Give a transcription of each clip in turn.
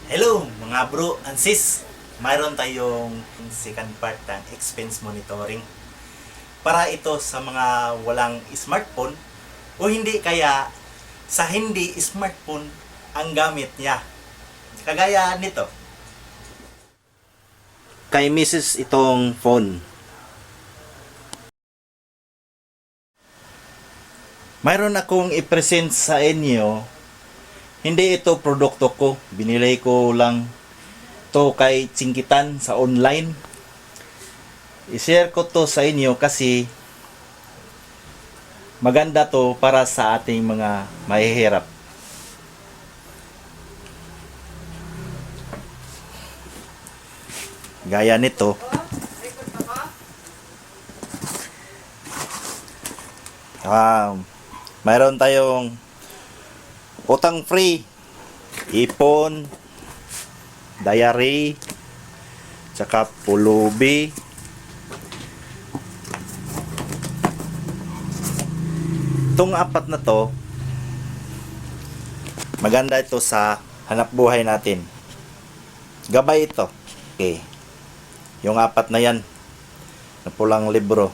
Hello mga bro and sis! Mayroon tayong second part ng expense monitoring. Para ito sa mga walang smartphone o hindi kaya sa hindi smartphone ang gamit niya. Kagaya nito. Kay Mrs. itong phone. Mayroon akong i-present sa inyo. Hindi ito produkto ko. Binili ko lang to kay Tsingkitan sa online. I-share ko to sa inyo kasi maganda to para sa ating mga mahihirap. Gaya nito. Mayroon tayong utang free, ipon, diary, tsaka pulubi. Itong apat na to, maganda ito sa hanap buhay natin. Gabay ito. Okay. Yung apat na yan, na pulang libro.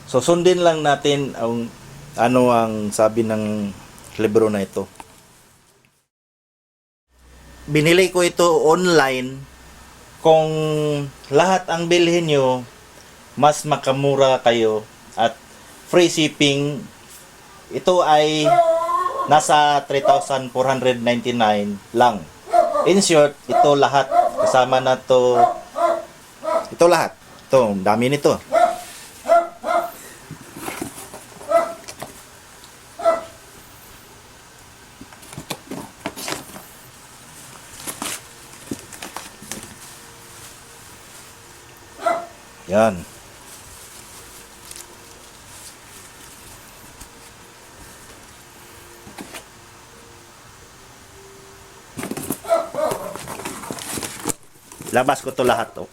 So sundin lang natin ang ano ang sabi ng libro na ito. Binili ko ito online. Kung lahat ang bilhin nyo, mas makamura kayo at free shipping. Ito ay nasa 3,499 lang. In short, ito lahat kasama na to. Ito lahat. Ito, dami nito. Yan. Labas ko to lahat to.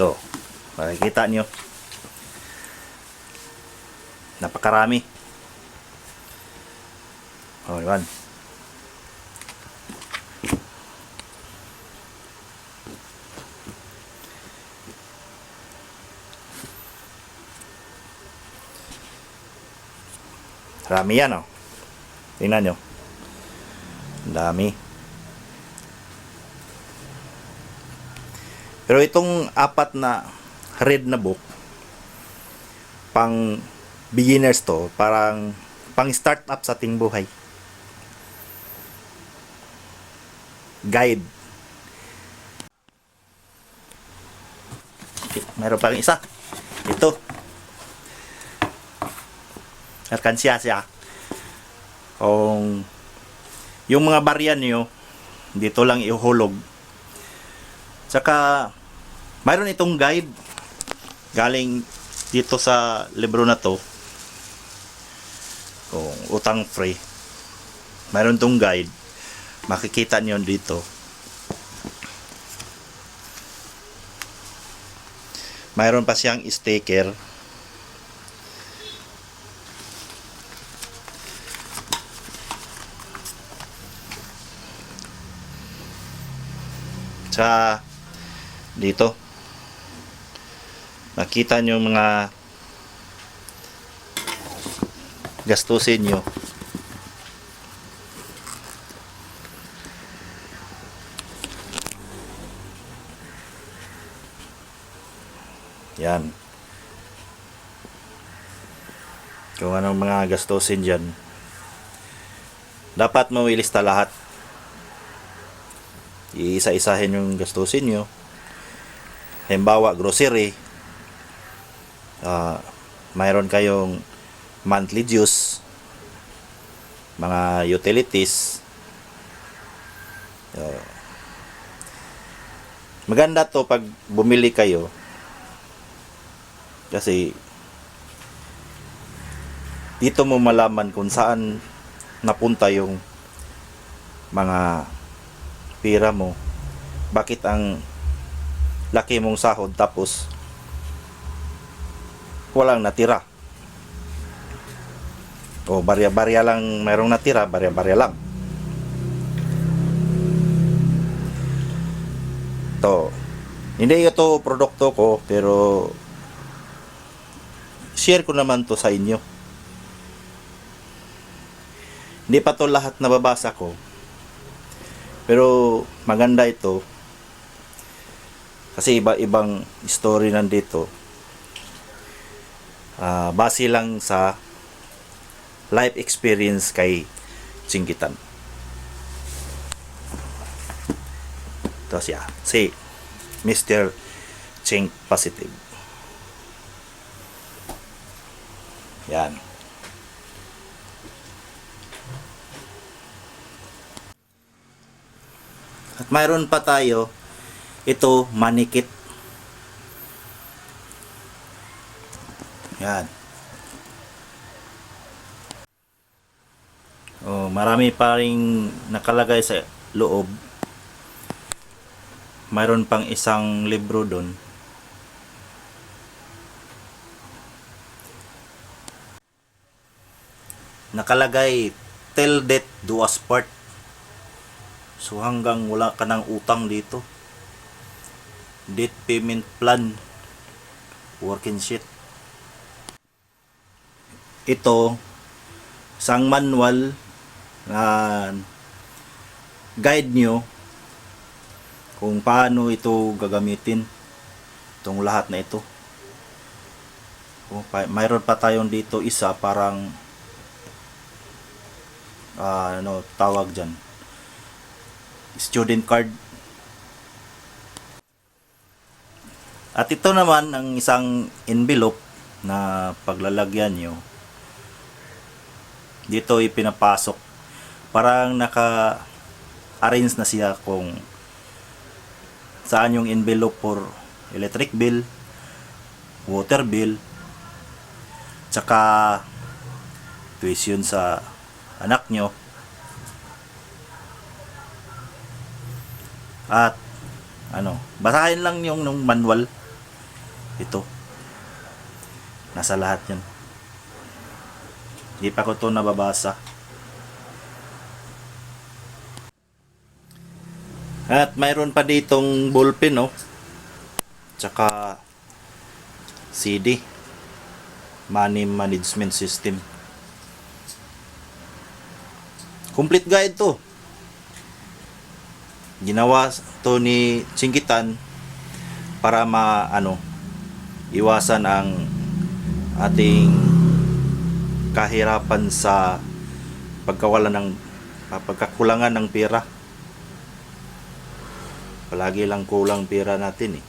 To. Makikita nyo. Napakarami. Oh, yan. Rami yan, oh. Tingnan nyo. Ang dami. Pero itong apat na red na book, pang beginners to, parang pang start up sa ating buhay. Guide. Meron pang isa. Ito. Alkansya siya. Kung yung mga barya niyo dito lang ihulog. Saka mayroon itong guide galing dito sa libro na to. Kung utang free. Mayroon tong guide. Makikita niyo dito. Mayroon pa siyang sticker. Sa dito makita nyo mga gastusin nyo. Yan, kung anong mga gastusin dyan dapat mo ilista lahat. Iisa-isahin yung gastusin nyo. Halimbawa, grocery. Mayroon kayong monthly dues, mga utilities. Maganda to pag bumili kayo. Kasi dito mo malaman kung saan napunta yung mga pira mo, bakit ang laki mong sahod tapos walang natira. O barya-barya lang mayroong natira, barya-barya lang. To. Hindi ito produkto ko, pero share ko naman to sa inyo. Hindi pa to lahat nababasa ko. Pero maganda ito. Kasi iba-ibang story nandito. Base lang sa life experience kay Chingitan. Ito siya. Si Mr. Ching Positive. Yan. At mayroon pa tayo, ito, manikit. Yan. Oh, marami pa ring nakalagay sa loob. Mayroon pang isang libro doon. Nakalagay, till death do us part. So hanggang wala ka ng utang dito. Debt payment plan. Working sheet. Ito, isang manual na guide nyo kung paano ito gagamitin. Itong lahat na ito. Mayroon pa tayong dito isa parang tawag dyan, student card. At ito naman ang isang envelope na paglalagyan nyo. Dito ipinapasok. Parang naka-arrange na siya kung saan yung envelope for electric bill, water bill, tsaka tuition sa anak nyo. At basahin lang yung nung manual. Ito. Nasa lahat yan. Hindi pa ko ito nababasa. At mayroon pa ditong ballpen, no? Tsaka CD. Money Management System. Complete guide to. Ginawa to ni Chingitan para iwasan ang ating kahirapan sa pagkakulangan ng pera. Palagi lang kulang pera natin eh.